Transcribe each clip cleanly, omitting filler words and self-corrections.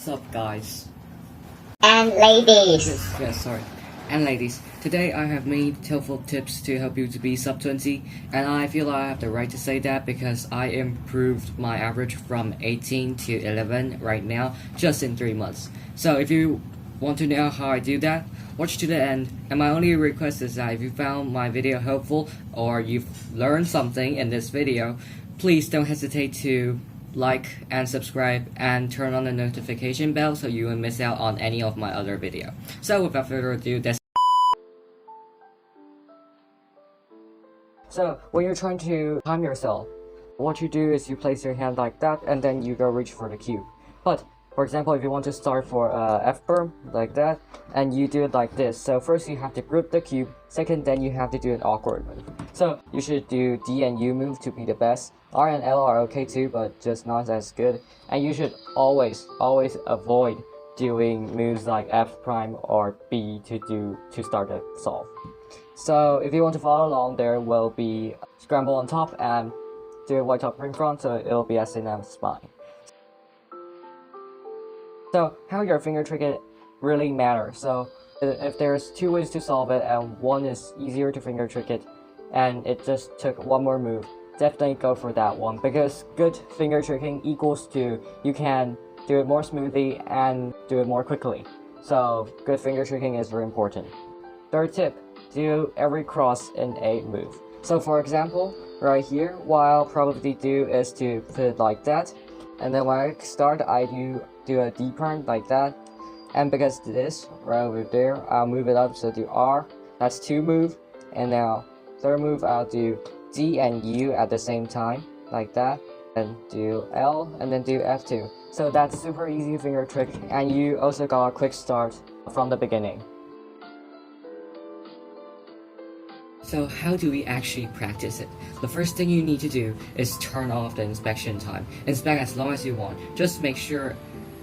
What's up, guys? And ladies. Yes, sorry. And ladies, today I have many helpful tips to help you to be sub 20, and I feel I have the right to say that because I improved my average from 18 to 11 right now just in 3 months. So if you want to know how I do that, watch to the end. And my only request is that if you found my video helpful or you've learned something in this video, please don't hesitate to like and subscribe and turn on the notification bell so you won't miss out on any of my other video. So without further ado, So when you're trying to time yourself, what you do is you place your hand like that and then you go reach for the cube. But for example, if you want to start for F-berm like that, and you do it like this. So first you have to grip the cube, second then you have to do an awkward move. So you should do D and U move to be the best. R and L are okay too, but just not as good. And you should always avoid doing moves like F prime or B to start a solve. So if you want to follow along, there will be scramble on top and do a white top ring front, so it'll be as in as mine. So how your finger trick it really matters. So if there's two ways to solve it and one is easier to finger trick it and it just took one more move, definitely go for that one, because good finger tricking equals to you can do it more smoothly and do it more quickly. So good finger tricking is very important. Third tip, do every cross in a move. So for example, right here, what I'll probably do is to put it like that, and then when I start, I do a D prime like that, and because this right over there, I'll move it up, so do R, that's 2 move, and now third move I'll do D and U at the same time like that, and do L and then do F2. So that's super easy finger trick, and you also got a quick start from the beginning. So how do we actually practice it? The first thing you need to do is turn off the inspection time. Inspect as long as you want. Just make sure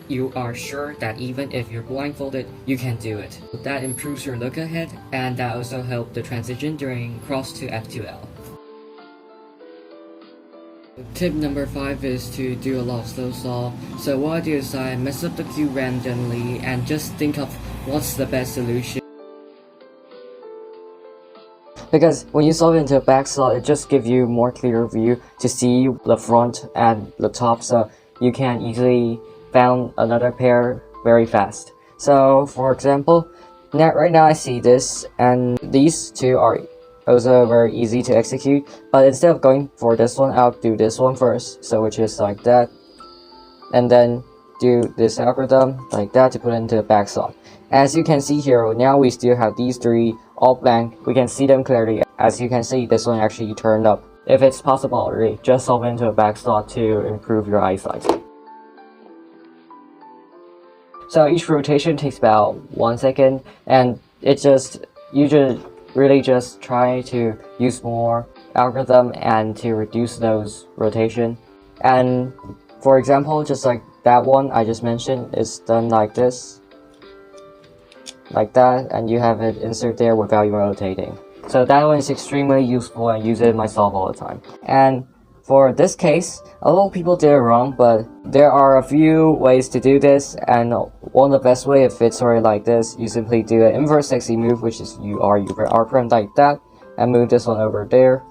you are sure that even if you're blindfolded, you can do it. That improves your look ahead, and that also helps the transition during cross to F2L. Tip number 5 is to do a lot of slow solve. So what I do is I mess up the cube randomly and just think of what's the best solution. Because when you solve it into a back slot, it just gives you more clear view to see the front and the top, so you can easily find another pair very fast. So for example, right now I see this, and these two are also very easy to execute, but instead of going for this one, I'll do this one first, so which is like that, and then do this algorithm like that to put it into a back slot. As you can see here, now we still have these 3 all blank. We can see them clearly. As you can see, this one actually turned up. If it's possible already, just solve into a back slot to improve your eyesight. So each rotation takes about 1 second, and you just really just try to use more algorithm and to reduce those rotation. And for example, just like that one I just mentioned is done like this, like that, and you have it insert there without even rotating. So that one is extremely useful and use it myself all the time. And for this case, a lot of people did it wrong, but there are a few ways to do this, and one of the best way, if it's already like this, you simply do an inverse sexy move, which is you R prime like that, and move this one over there.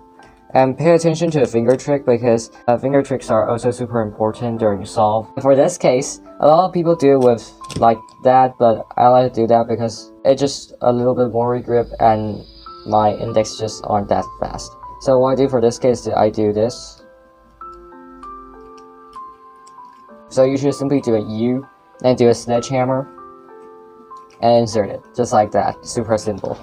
And pay attention to the finger trick, because finger tricks are also super important during solve. For this case, a lot of people do it with like that, but I like to do that because it's just a little bit more grip and my index just aren't that fast. So what I do for this case is I do this. So you should simply do a U and do a sledgehammer and insert it, just like that. Super simple.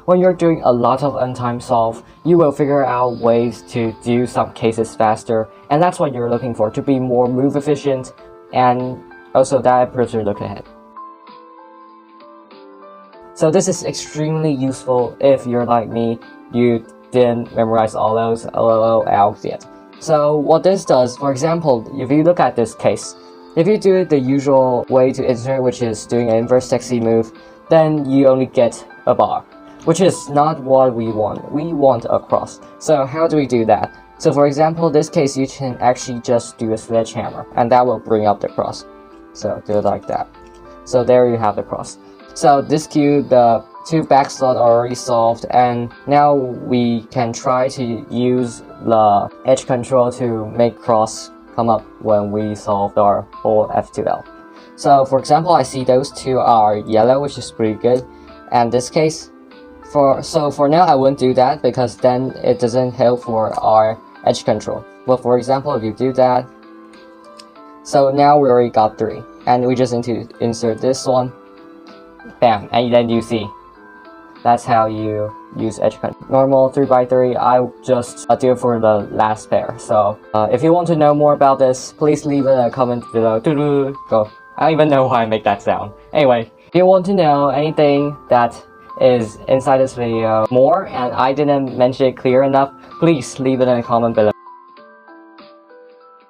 When you're doing a lot of untimed solve, you will figure out ways to do some cases faster, and that's what you're looking for, to be more move efficient, and also that improves your look ahead. So this is extremely useful if you're like me, you didn't memorize all those LOL yet. So what this does, for example, if you look at this case, if you do it the usual way to insert, which is doing an inverse sexy move, then you only get a bar, which is not what we want. We want a cross. So how do we do that? So for example, this case, you can actually just do a sledgehammer, and that will bring up the cross. So do it like that. So there you have the cross. So this cube, the 2 back slots are already solved, and now we can try to use the edge control to make cross come up when we solved our whole F2L. So for example, I see those 2 are yellow, which is pretty good. And this case, for now I wouldn't do that because then it doesn't help for our edge control. But for example, if you do that, so now we already got 3, and we just need to insert this one, bam, and then you see that's how you use edge control. Normal 3x3, I just do it for the last pair. So if you want to know more about this, please leave a comment below. Go. I don't even know why I make that sound. Anyway, if you want to know anything that is inside this video more and I didn't mention it clear enough, please leave it in a comment below.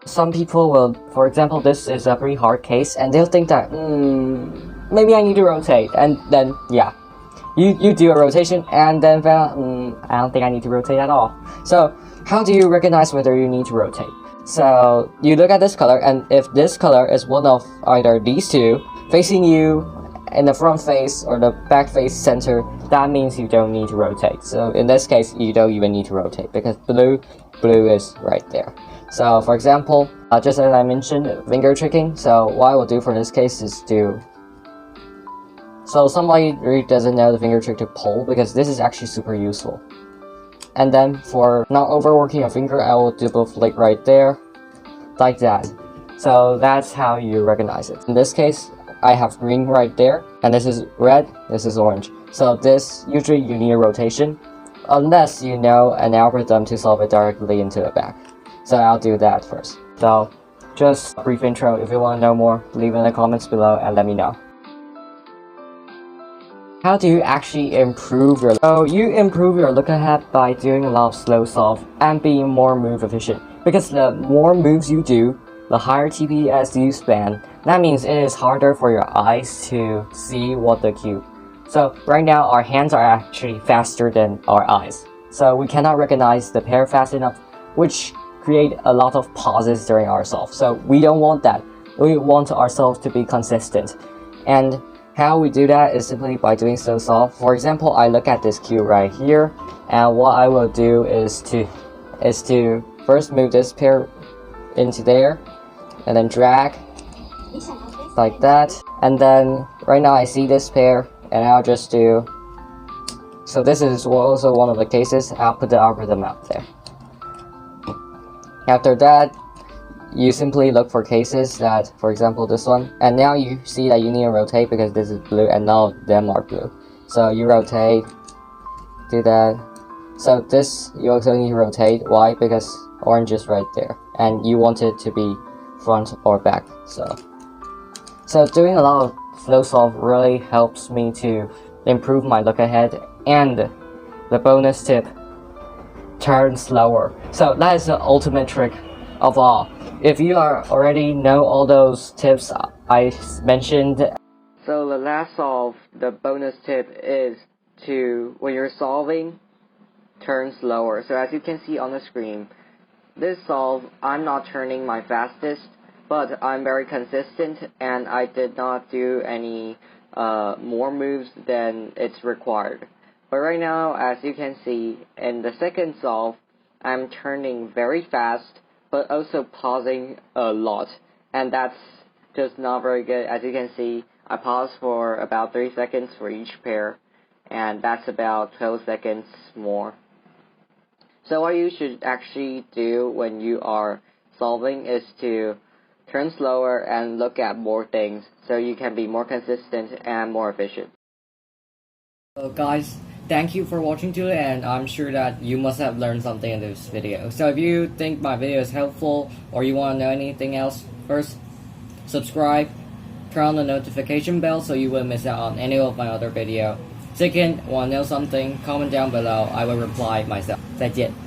Some people will, for example, this is a pretty hard case and they'll think that maybe I need to rotate, and then yeah, you do a rotation and then found I don't think I need to rotate at all. So how do you recognize whether you need to rotate? So you look at this color, and if this color is one of either these 2 facing you in the front face or the back face center, that means you don't need to rotate. So in this case, you don't even need to rotate because blue is right there. So for example, just as I mentioned, finger tricking. So what I will do for this case is so somebody really doesn't know the finger trick to pull, because this is actually super useful. And then for not overworking a finger, I will double flick right there, like that. So that's how you recognize it. In this case, I have green right there, and this is red, this is orange. So this, usually you need a rotation, unless you know an algorithm to solve it directly into the back. So I'll do that first. So just a brief intro. If you want to know more, leave in the comments below and let me know. How do you actually improve your... So you improve your look ahead by doing a lot of slow solve and being more move efficient. Because the more moves you do, the higher TPS you spend. That means it is harder for your eyes to see what the cube. So right now our hands are actually faster than our eyes. So we cannot recognize the pair fast enough, which create a lot of pauses during our solve. So we don't want that. We want our solve to be consistent. And how we do that is simply by doing slow solve. For example, I look at this cube right here, and what I will do is to first move this pair into there, and then drag like that. And then right now I see this pair, and I'll just do. So this is also one of the cases. I'll put the algorithm out there. After that, you simply look for cases that, for example, this one, and now you see that you need to rotate because this is blue and none of them are blue. So you rotate, do that. So this, you also need to rotate. Why? Because orange is right there, and you want it to be front or back. So doing a lot of slow solve really helps me to improve my look ahead. And the bonus tip, turn slower. So that is the ultimate trick of all. If you already know all those tips I mentioned. So the last solve, the bonus tip is to, when you're solving, turn slower. So as you can see on the screen, this solve, I'm not turning my fastest, but I'm very consistent, and I did not do any more moves than it's required. But right now, as you can see, in the second solve, I'm turning very fast, but also pausing a lot, and that's just not very good. As you can see, I pause for about 3 seconds for each pair, and that's about 12 seconds more. So what you should actually do when you are solving is to turn slower and look at more things, so you can be more consistent and more efficient. So guys, thank you for watching today, and I'm sure that you must have learned something in this video. So if you think my video is helpful, or you want to know anything else, first, subscribe, turn on the notification bell so you won't miss out on any of my other video. Second, want to know something, comment down below, I will reply myself. 再见。